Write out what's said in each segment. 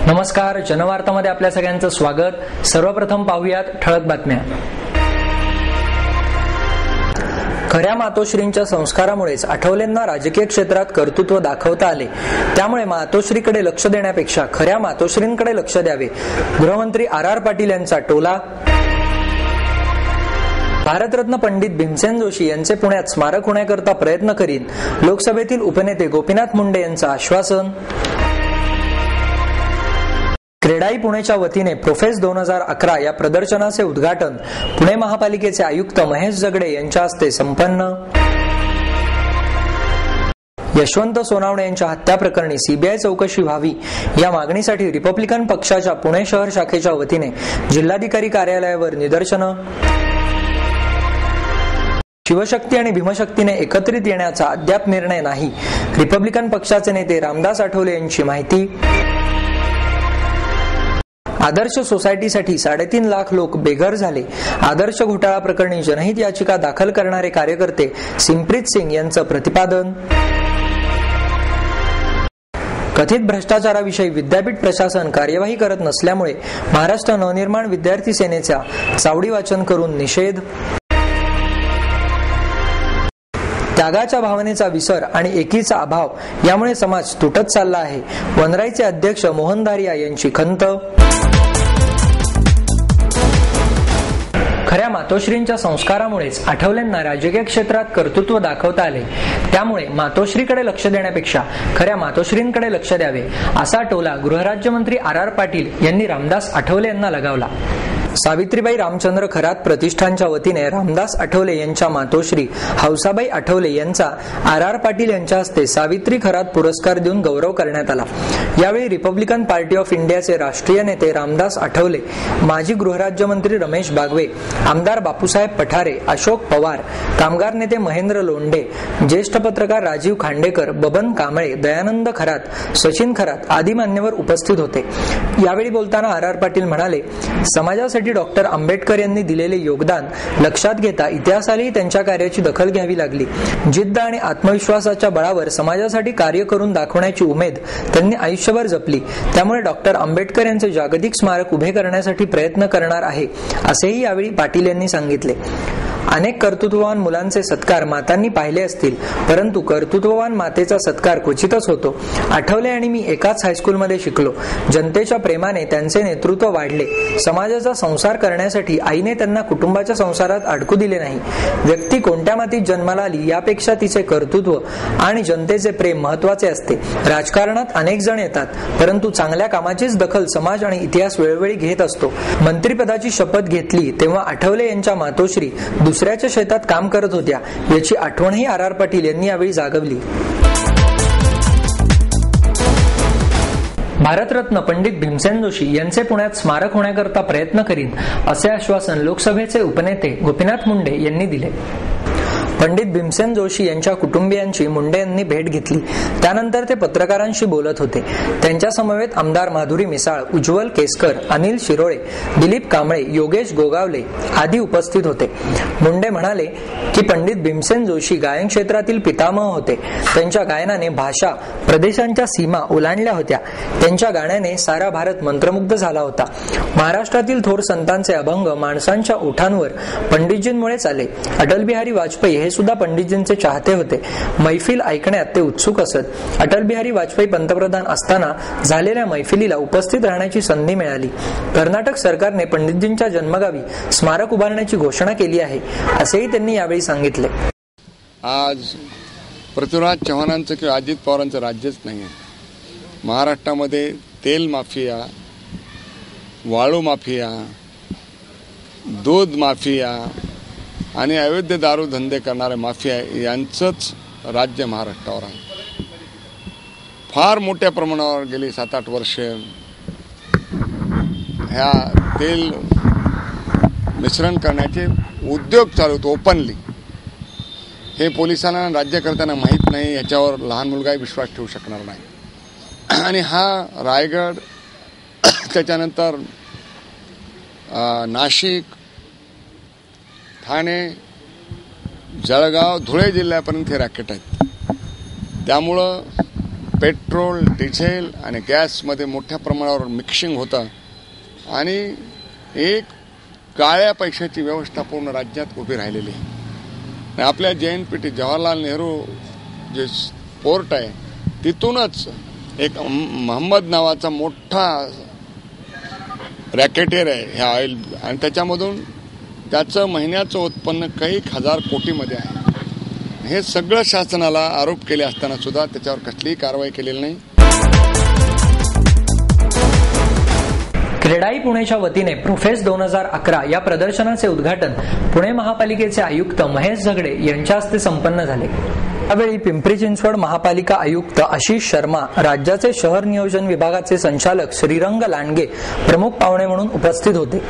नमस्कार, जनवार्तामध्ये आपल्या सगळ्यांचं स्वागत। सर्वप्रथम पाहूयात ठळक बातम्या। खऱ्या मातोश्रींच्या संस्कारामुळेच आठवलेंना राजकीय क्षेत्रात कर्तृत्व दाखवता आले। त्यामुळे मातोश्रीकडे लक्ष देण्यापेक्षा खऱ्या मातोश्रींकडे लक्ष द्यावे, गृहमंत्री आर पाटील यांचा टोला। भारतरत्न पंडित भीमसेन जोशी यांचे पुण्यात स्मारक होण्याकरता प्रयत्न करीन, लोकसभेतील उपनेते गोपीनाथ मुंडे यांचं आश्वासन। क्रेडाई पुणेच्या वतीने प्रोफेस 2011 या प्रदर्शनाचे उद्घाटन पुणे महापालिकेचे आयुक्त महेश जगडे यांच्या हस्ते संपन्न। यशवंत सोनावणे यांच्या हत्या प्रकरणी सीबीआय चौकशी व्हावी या मागणीसाठी रिपब्लिकन पक्षाच्या पुणे शहर शाखेच्या वतीने जिल्हाधिकारी कार्यालयावर निदर्शनं। शिवशक्ती आणि भीमशक्तीने एकत्रित येण्याचा अद्याप निर्णय नाही, रिपब्लिकन पक्षाचे नेते रामदास आठवले यांची माहिती। आदर्श सोसायटीसाठी 3.5 लाख लोक बेघर झाले। आदर्श घोटाळा प्रकरणी जनहित याचिका दाखल करणारे कार्यकर्ते सिमप्रीत सिंग यांचं प्रतिपादन। कथित भ्रष्टाचाराविषयी विद्यापीठ प्रशासन कार्यवाही करत नसल्यामुळे महाराष्ट्र नवनिर्माण विद्यार्थी सेनेचा चावडी वाचन करून निषेध। त्यागाच्या भावनेचा विसर आणि एकीचा अभाव यामुळे समाज तुटत चालला आहे, वनराईचे अध्यक्ष मोहन धारिया यांची खंत। खऱ्या मातोश्रींच्या संस्कारामुळेच आठवलेंना राजकीय क्षेत्रात कर्तृत्व दाखवता आले। त्यामुळे मातोश्रीकडे लक्ष देण्यापेक्षा खऱ्या मातोश्रींकडे लक्ष द्यावे, असा टोला गृहराज्यमंत्री आर पाटील यांनी रामदास आठवले यांना लगावला। सावित्रीबाई रामचंद्र खरात प्रतिष्ठानच्या वतीने रामदास आठवले यांच्या मातोश्री हौसाबाई आठवले यांचा आर पाटील यांच्या हस्ते सावित्री खरात पुरस्कार देऊन गौरव करण्यात आला। यावेळी रिपब्लिकन पार्टी ऑफ इंडियाचे राष्ट्रीय नेते रामदास आठवले, माजी गृहराज्यमंत्री रमेश बागवे, आमदार बापूसाहेब पठारे, अशोक पवार, कामगार नेते महेंद्र लोंढे, ज्येष्ठ पत्रकार राजीव खांडेकर, बबन कांबळे, दयानंद खरात, सचिन खरात आदी मान्यवर उपस्थित होते। यावेळी बोलताना आर पाटील म्हणाले, समाजासाठी डॉक्टर आंबेडकर यांनी दिलेले योगदान लक्षात घेता इतिहासालाही त्यांच्या कार्याची दखल घ्यावी लागली। जिद्द आणि आत्मविश्वासाच्या बळावर समाजासाठी कार्य करून दाखवण्याची उमेद त्यांनी आयुष्यभर जपली। त्यामुळे डॉक्टर आंबेडकर यांचे जागतिक स्मारक उभे करण्यासाठी प्रयत्न करणार आहे, असेही यावेळी पाटील यांनी सांगितले। अनेक कर्तृत्ववान मुलांचे सत्कार मातांनी पाहिले असतील, परंतु कर्तृत्ववान मातेचा सत्कार क्वचितच होतो। आठवले आणि मी एकाच हायस्कूलमध्ये शिकलो। जनतेच्या प्रेमाने त्यांचे नेतृत्व वाढले। समाजाचा संसार करण्यासाठी आईने त्यांना कुटुंबाच्या संसारात अडकू दिले नाही। व्यक्ती कोणत्या मातीत जन्माला आली यापेक्षा तिचे कर्तृत्व आणि जनतेचे प्रेम महत्वाचे असते। राजकारणात अनेक जण येतात, परंतु चांगल्या कामाचीच दखल समाज आणि इतिहास वेळोवेळी घेत असतो। मंत्रिपदाची शपथ घेतली तेव्हा आठवले यांच्या मातोश्री दुसऱ्याच्या शेतात काम करत होत्या, याची आठवणही आर पाटील यांनी यावेळी जागवली। भारतरत्न पंडित भीमसेन जोशी यांचे पुण्यात स्मारक होण्याकरता प्रयत्न करीन, असे आश्वासन लोकसभेचे उपनेते गोपीनाथ मुंडे यांनी दिले। पंडित भीमसेन जोशी यांच्या कुटुंबियांची मुंडे यांनी भेट घेतली। त्यानंतर ते पत्रकारांशी बोलत होते। त्यांच्या समवेत आमदार माधुरी मिसाळ, उज्ज्वल केसकर, अनिल शिरोळे, दिलीप कांबळे, योगेश गोगावले आदी उपस्थित होते। मुंडे म्हणाले की पंडित भीमसेन जोशी गायन क्षेत्रातील पितामह होते। त्यांच्या गायनाने भाषा, प्रदेशांच्या सीमा ओलांडल्या होत्या। त्यांच्या गाण्याने सारा भारत मंत्रमुग्ध झाला होता। महाराष्ट्रातील थोर संतांचे अभंग माणसांच्या ओठांवर पंडितजींमुळेच आले। अटल बिहारी वाजपेयी हे सुद्धा पंडितजींचे चाहते होते। मैफिल ऐकण्यात ते उत्सुक असत। अटल बिहारी वाजपेयी पंतप्रधान असताना झालेल्या मैफिलीला उपस्थित राहण्याची संधी मिळाली। कर्नाटक सरकारने पंडितजींच्या जन्मगावी स्मारक उभारण्याची घोषणा केली आहे, असेही त्यांनी यावेळी सांगितले। आज पृथ्वीराज चव्हाणांचं किंवा अजित पवारांचं राज्यच नाही आहे। महाराष्ट्रामध्ये तेल माफिया, वाळू माफिया, दूध माफिया आणि अवैध दारू धंदे करणारे माफिया यांचंच राज्य महाराष्ट्रावर आहे। फार मोठ्या प्रमाणावर गेली 7-8 वर्षे ह्या तेल मिश्रण करण्याचे उद्योग चालू होते ओपनली। हे पोलिसांना राज्यकर्त्यांना माहीत नाही, याच्यावर लहान मुलगाही विश्वास ठेवू शकणार नाही। आणि हा रायगड, त्याच्यानंतर नाशिक, ठाणे, जळगाव, धुळे जिल्ह्यापर्यंत हे रॅकेट आहेत। त्यामुळं पेट्रोल, डिझेल आणि गॅसमध्ये मोठ्या प्रमाणावर मिक्सिंग होतं आणि एक काळ्या पैशाची व्यवस्था पूर्ण राज्यात उभी राहिलेली आहे. आणि आपल्या JNPT जवाहरलाल नेहरू जे पोर्ट आहे तिथूनच एक मोहम्मद नावाचा मोठा रॅकेटेर आहे ह्या ऑइल आणि त्याच्यामधून त्याचं महिन्याचं उत्पन्न काही हजार कोटीमध्ये आहे. हे सगळं शासनाला आरोप केले असताना सुद्धा त्याच्यावर कसलीही कारवाई केलेली नाही. क्रेडाई पुणेच्या वतीने प्रोफेस 2011 या प्रदर्शनाचे उद्घाटन पुणे महापालिकेचे आयुक्त महेश झगडे यांच्या हस्ते संपन्न झाले. यावेळी पिंपरी चिंचवड महापालिका आयुक्त आशिष शर्मा, राज्याचे शहर नियोजन विभागाचे संचालक श्रीरंग लांडगे प्रमुख पाहुणे म्हणून उपस्थित होते.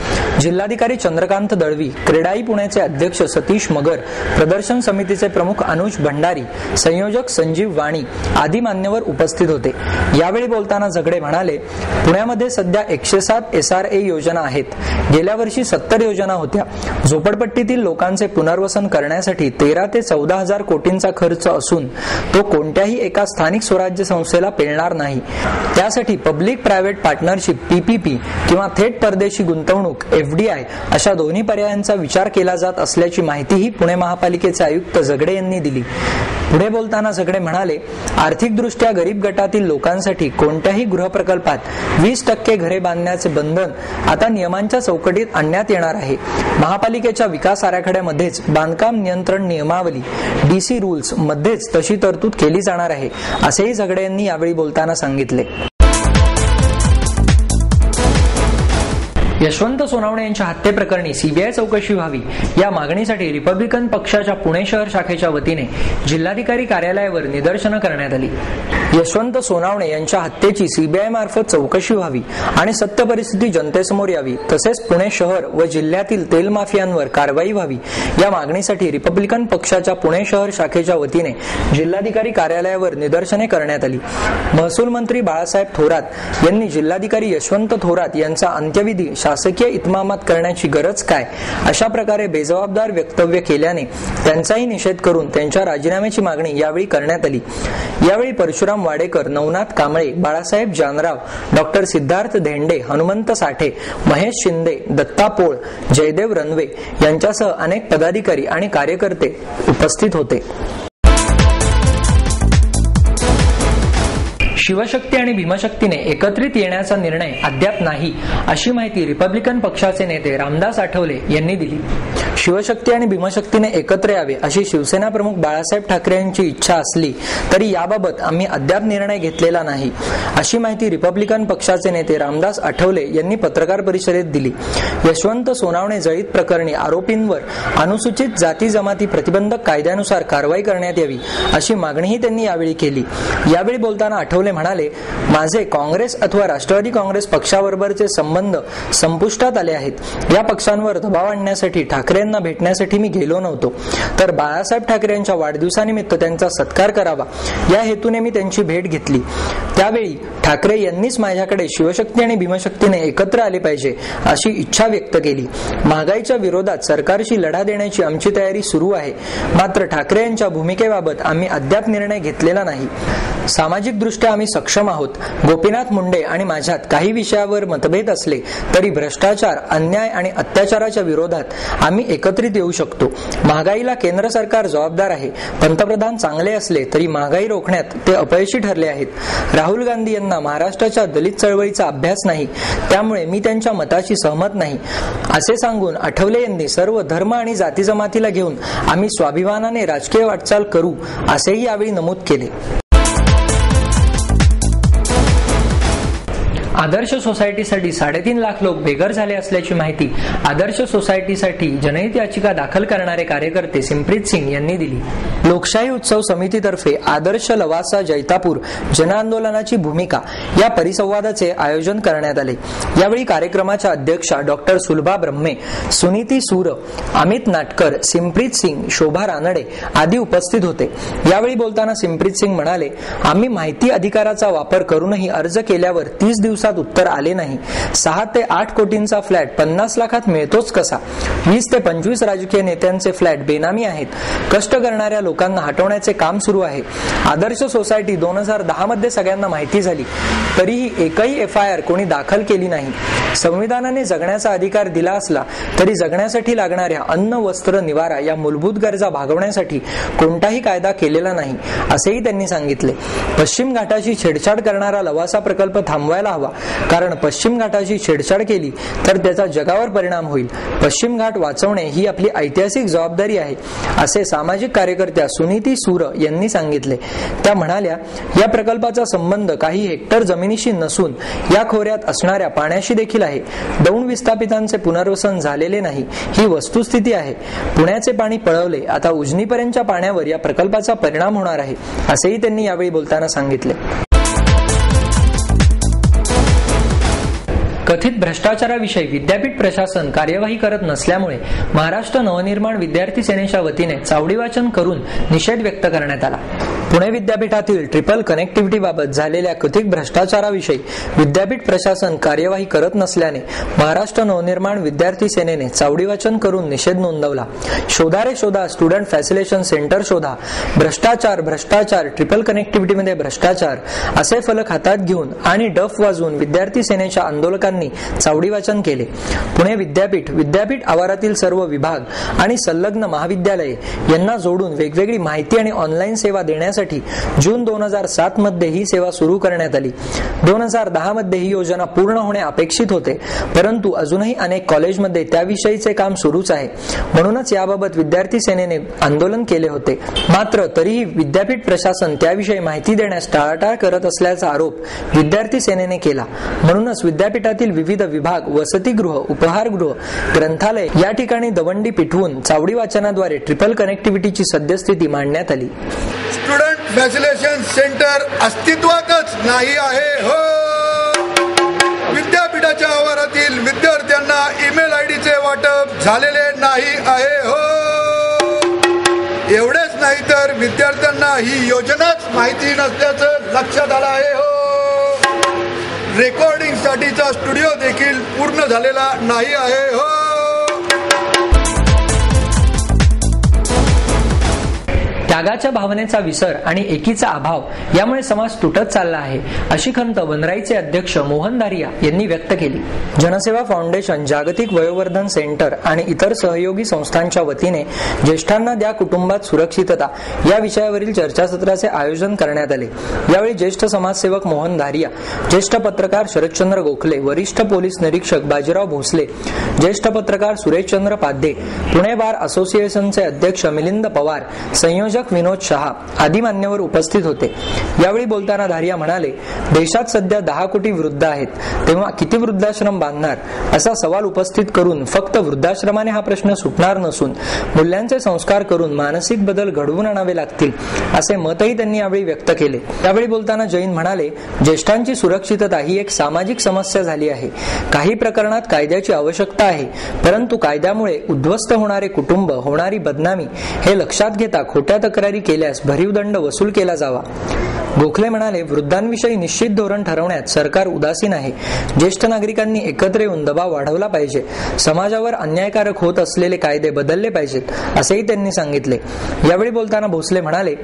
जिल्हाधिकारी चंद्रकांत दळवी, क्रेडाई पुणेचे अध्यक्ष सतीश मगर, प्रदर्शन समितीचे प्रमुख अनुज भंडारी, संयोजक संजीव वाणी आदी मान्यवर उपस्थित होते. यावेळी बोलताना झगडे म्हणाले, पुण्यामध्ये सध्या 107 SRA योजना आहेत. गेल्या वर्षी 70 योजना होत्या. झोपडपट्टीतील लोकांचे पुनर्वसन करण्यासाठी 13 ते 14 हजार कोटींचा खर्च असून तो कोणत्याही एका स्थानिक स्वराज्य संस्थेला पेलणार नाही. त्यासाठी पब्लिक प्रायव्हेट पार्टनरशिप PPP किंवा थेट परदेशी गुंतवणूक FDI अशा दोन्ही पर्यायांचा विचार केला जात असल्याची माहितीही पुणे महापालिकेचे आयुक्त झगडे यांनी दिली. पुढे बोलताना झगडे म्हणाले, आर्थिकदृष्ट्या गरीब गटातील लोकांसाठी कोणत्याही गृहप्रकल्पात 20% घरे बांधण्याचे बंधन आता नियमांच्या चौकटीत आणण्यात येणार आहे. महापालिकेच्या विकास आराखड्यामध्येच बांधकाम नियंत्रण नियमावली DC रूल्स मध्येच तशी तरतूद केली जाणार आहे, असेही झगडे यांनी यावेळी बोलताना सांगितले. यशवंत सोनावणे यांच्या हत्येप्रकरणी CBI चौकशी व्हावी या मागणीसाठी रिपब्लिकन पक्षाच्या पुणे शहर शाखेच्या वतीने जिल्हाधिकारी कार्यालयावर निदर्शनं करण्यात आली. यशवंत सोनावणे यांच्या हत्येची CBI मार्फत चौकशी व्हावी आणि सत्य परिस्थिती जनतेसमोर यावी, तसेच पुणे शहर व जिल्ह्यातील तेल माफियांवर कारवाई व्हावी या मागणीसाठी रिपब्लिकन पक्षाच्या पुणे शहर शाखेच्या वतीने जिल्हाधिकारी कार्यालयावर निदर्शने करण्यात आली. महसूल मंत्री बाळासाहेब थोरात यांनी जिल्हाधिकारी यशवंत थोरात यांचा अंत्यविधी शासकीय इतमामात करण्याची गरज काय अशा प्रकारे बेजबाबदार वक्तव्य केल्याने त्यांचाही निषेध करून त्यांच्या राजीनाम्याची मागणी यावेळी करण्यात आली. यावेळी परशुराम वाडेकर, नवनाथ कांबळे, बाळासाहेब जानराव, डॉ. सिद्धार्थ धेंडे, हनुमंत साठे, महेश शिंदे, दत्ता पोळ, जयदेव रणवे यांच्यासह अनेक पदाधिकारी आणि कार्यकर्ते उपस्थित होते. शिवशक्ती आणि भीमशक्तीने एकत्रित येण्याचा निर्णय अद्याप नाही, अशी माहिती रिपब्लिकन पक्षाचे नेते रामदास आठवले यांनी दिली. शिवशक्ती आणि भीमशक्तीने एकत्र यावे अशी शिवसेना प्रमुख बाळासाहेब ठाकरे यांची इच्छा असली तरी याबाबत आम्ही अद्याप निर्णय घेतलेला नाही, अशी माहिती रिपब्लिकन पक्षाचे नेते रामदास आठवले यांनी पत्रकार परिषदेत दिली. यशवंत सोनावणे जळीत प्रकरणी आरोपींवर अनुसूचित जाती जमाती प्रतिबंधक कायद्यानुसार कारवाई करण्यात यावी, अशी मागणीही त्यांनी यावेळी केली. यावेळी बोलताना आठवले म्हणाले, माझे काँग्रेस अथवा राष्ट्रवादी काँग्रेस पक्षाबरोबरचे संबंध संपुष्टात आले आहेत. या पक्षांवर दबाव आणण्यासाठी ठाकरेंना भेटण्यासाठी मी गेलो नव्हतो, तर बाळासाहेब ठाकरे यांच्या वाढदिवसानिमित्त त्यांचा सत्कार करावा या हेतूने मी त्यांची भेट घेतली. त्यावेळी ठाकरे यांनीच माझ्याकडे शिवशक्ती आणि भीमशक्तीने एकत्र आले पाहिजे अशी इच्छा व्यक्त केली. महागाईच्या विरोधात सरकारशी लढा देण्याची आमची तयारी सुरू आहे, मात्र ठाकरे यांच्या भूमिकेबाबत आम्ही अद्याप निर्णय घेतलेला नाही. सामाजिक दृष्ट्या आम्ही सक्षम आहोत. गोपीनाथ मुंडे आणि माझ्यात काही विषयावर मतभेद असले तरी भ्रष्टाचार, अन्याय आणि अत्याचाराच्या विरोधात आम्ही एकत्रित येऊ शकतो. महागाईला केंद्र सरकार जबाबदार आहे. पंतप्रधान चांगले असले तरी महागाई रोखण्यात ते अपयशी ठरले आहेत. राहुल गांधी यांना महाराष्ट्राच्या दलित चळवळीचा अभ्यास नाही, त्यामुळे मी त्यांच्या मताशी सहमत नाही, असे सांगून आठवले यांनी सर्व धर्म आणि जाती जमातीला घेऊन आम्ही स्वाभिमानाने राजकीय वाटचाल करू, असेही यावेळी नमूद केले. आदर्श सोसायटीसाठी 3.5 लाख लोक बेघर झाले असल्याची माहिती आदर्श सोसायटीसाठी जनहित याचिका दाखल करणारे कार्यकर्ते सिमप्रीत सिंग यांनी दिली. लोकशाही उत्सव समितीतर्फे आदर्श लवासा जैतापूर जनआंदोलनाची भूमिका या परिसंवादाचे आयोजन करण्यात आले. यावेळी कार्यक्रमाच्या अध्यक्षा डॉ. सुलभा ब्रह्मे, सुनीती सूर, अमित नाटकर, सिमप्रीत सिंग, शोभा रानडे आदी उपस्थित होते. यावेळी बोलताना सिमप्रीत सिंग म्हणाले, आम्ही माहिती अधिकाराचा वापर करूनही अर्ज केल्यावर 30 दिवसात उत्तर आले नाही. 6 ते 8 कोटींचा फ्लॅट 50 लाखात मिळतोच कसा? 20 ते 25 राजकीय नेत्यांचे फ्लॅट बेनामी आहेत. कष्ट करणाऱ्या लोकांना लोकांना हटवण्याचे काम सुरू आहे. आदर्श सोसायटी 2010 मध्ये सगळ्यांना माहिती झाली, तरीही एकही FIR कोणी दाखल केली नाही. संविधानाने जगण्याचा अधिकार दिला असला तरी जगण्यासाठी लागणाऱ्या अन्न, वस्त्र, निवारा या मूलभूत गरजा भागवण्यासाठी कोणताही कायदा केलेला नाही, असेही त्यांनी सांगितले. पश्चिम घाटाशी छेडछाड करणारा लवासा प्रकल्प थांबवायला हवा, कारण पश्चिम घाटाशी छेडछाड केली तर त्याचा जगावर परिणाम होईल. पश्चिम घाट वाचवणे ही आपली ऐतिहासिक जबाबदारी आहे, असे सामाजिक कार्यकर्त्या सुनीती सूर यांनी सांगितले. त्या म्हणाल्या, या प्रकल्पाचा संबंध काही हेक्टर जमिनीशी नसून या खोऱ्यात असणाऱ्या पाण्याशी देखील आहे. दौंड विस्थापितांचे पुनर्वसन झालेले नाही, ही वस्तुस्थिती आहे. पुण्याचे पाणी पळवले, आता उजनीपर्यंतच्या पाण्यावर या प्रकल्पाचा परिणाम होणार आहे, असेही त्यांनी यावेळी बोलताना सांगितले. कथित भ्रष्टाचाराविषयी विद्यापीठ प्रशासन कार्यवाही करत नसल्यामुळे महाराष्ट्र नवनिर्माण विद्यार्थी सेनेच्या वतीने चावडी वाचन करून निषेध व्यक्त करण्यात आला. पुणे विद्यापीठातील ट्रिपल कनेक्टिव्हिटीबाबत झालेल्या कथित भ्रष्टाचाराविषयी विद्यापीठ प्रशासन कार्यवाही करत नसल्याने महाराष्ट्र नवनिर्माण विद्यार्थी सेनेने चावडी वाचन करून निषेध नोंदवला. शोधा रे शोधा, स्टुडंट फॅसिलिटेशन सेंटर शोधा, भ्रष्टाचार भ्रष्टाचार, ट्रिपल कनेक्टिव्हिटीमध्ये भ्रष्टाचार असे फलक हातात घेऊन आणि डफ वाजवून विद्यार्थी सेनेच्या आंदोलकांनी चावडी वाचन केले. पुणे विद्यापीठ आवारातील सर्व विभाग आणि संलग्न महाविद्यालये यांना जोडून वेगवेगळी माहिती आणि ऑनलाईन सेवा देण्यासाठी जून 2007 मध्ये ही सेवा सुरू करण्यात आली. 2010 मध्ये ही योजना पूर्ण होणे अपेक्षित होते, परंतु अजूनही अनेक कॉलेजमध्ये त्याविषयीचे काम सुरूच आहे. म्हणूनच याबाबत विद्यार्थी सेनेने आंदोलन केले होते. मात्र तरीही विद्यापीठ प्रशासन त्याविषयी माहिती देण्यास टाळाटाळ करत असल्याचा आरोप विद्यार्थी सेनेने केला. म्हणूनच विद्यापीठातील विविध विभाग, वसतिगृह, उपहारगृह, ग्रंथालय या ठिकाणी दवंडी पिटवून चावडी वाचनाद्वारे ट्रिपल कनेक्टिव्हिटीची सद्यस्थिती मांडण्यात आली. स्टुडंट फॅसिलिटेशन सेंटर अस्तित्वातच नाही आहे हो. विद्यापीठाच्या आवारातील विद्यार्थ्यांना ईमेल आयडीचे वाटप झालेले नाही आहे हो. एवढेच नाही तर विद्यार्थ्यांना ही योजनाच माहिती नसल्याचं लक्षात आलं आहे हो. रेकॉर्डिंग साठीचा स्टुडिओ देखील पूर्ण झालेला नाही आहे हो. त्यागाच्या भावनेचा विसर आणि एकीचा अभाव यामुळे समाज तुटत चालला आहे, अशी खंत वनराईचे अध्यक्ष मोहन धारिया यांनी व्यक्त केली. जनसेवा फाउंडेशन, जागतिक वयोवर्धन सेंटर आणि इतर सहयोगी संस्थांच्या वतीने ज्येष्ठांना द्या कुटुंबात सुरक्षितता या विषयावरील चर्चासत्राचे आयोजन करण्यात आले. यावेळी ज्येष्ठ समाजसेवक मोहन धारिया, ज्येष्ठ पत्रकार शरदचंद्र गोखले, वरिष्ठ पोलीस निरीक्षक बाजीराव भोसले, ज्येष्ठ पत्रकार सुरेशचंद्र पाध्ये, पुणे बार असोसिएशनचे अध्यक्ष मिलिंद पवार, संयोजक विनोद शहा आदी मान्यवर उपस्थित होते. यावेळी बोलताना धारिया म्हणाले, देशात सध्या 10 कोटी वृद्ध आहेत, तेव्हा किती वृद्धाश्रम बांधणार असा सवाल उपस्थित करून फक्त वृद्धाश्रमाने हा प्रश्न सुटणार नसून मूल्यांचे संस्कार करून मानसिक बदल घडवून आणावे लागतील, असे मतही त्यांनी यावेळी व्यक्त केले. यावेळी बोलताना जैन म्हणाले, ज्येष्ठांची सुरक्षितता ही एक सामाजिक समस्या झाली आहे. काही प्रकरणात कायद्याची आवश्यकता आहे, परंतु कायद्यामुळे उद्ध्वस्त होणारे कुटुंब, होणारी बदनामी हे लक्षात घेता खोट्या तक्रारी केल्यास भरीव दंड वसूल केला जावा. गोखले म्हणाले, वृद्धांविषयी निश्चित धोरण ठरवण्यात सरकार उदासीन आहे. ज्येष्ठ नागरिकांनी एकत्र येऊन दबाव वाढवला पाहिजे. समाजावर अन्यायकारक होत असलेले कायदे बदलले पाहिजेत, असेही त्यांनी सांगितले. यावेळी बोलताना भोसले म्हणाले,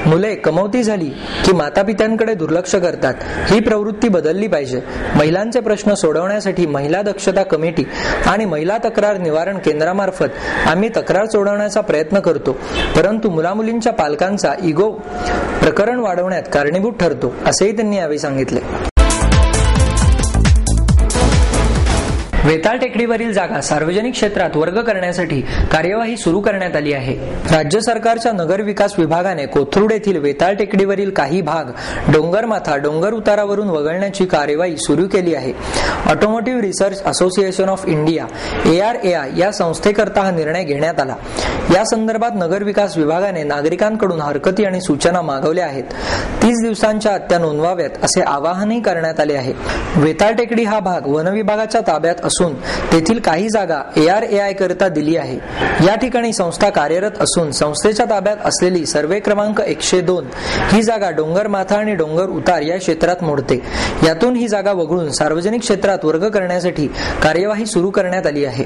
मुले कमवती झाली की मातापित्यांकडे दुर्लक्ष करतात. ही प्रवृत्ती बदलली पाहिजे. महिलांचे प्रश्न सोडवण्यासाठी महिला दक्षता कमिटी आणि महिला तक्रार निवारण केंद्रामार्फत आम्ही तक्रार सोडवण्याचा प्रयत्न करतो, परंतु मुलामुलींच्या पालकांचा इगो प्रकरण वाढवण्यात कारणीभूत ठरतो, असेही त्यांनी यावेळी सांगितले. वेताळ टेकडीवरील जागा सार्वजनिक क्षेत्रात वर्ग करण्यासाठी कार्यवाही सुरू करण्यात आली आहे. राज्य सरकारच्या नगर विकास विभागाने कोथरूड येथील वेताळ टेकडीवरील काही भाग डोंगरमाथा डोंगर उतारावरून वगळण्याची कार्यवाही सुरू केली आहे. Automotive research association of India ARAI या संस्थेकरता हा निर्णय घेण्यात आला. या संदर्भात नगर विकास विभागाने नागरिकांकडून हरकती आणि सूचना मागवल्या आहेत. 30 दिवसांच्या आत त्या नोंदवाव्यात असे आवाहनही करण्यात आले आहे. वेताळ टेकडी हा भाग वन विभागाच्या ताब्यात असून तेथील काही जागा ARAI करता दिली आहे. या ठिकाणी संस्था कार्यरत असून संस्थेच्या ताब्यात असलेली सर्वे क्रमांक 102 ही जागा डोंगर माथा आणि डोंगर उतार या क्षेत्रात मोडते. यातून ही जागा वगळून सार्वजनिक क्षेत्रात वर्ग करण्यासाठी कार्यवाही सुरू करण्यात आली आहे.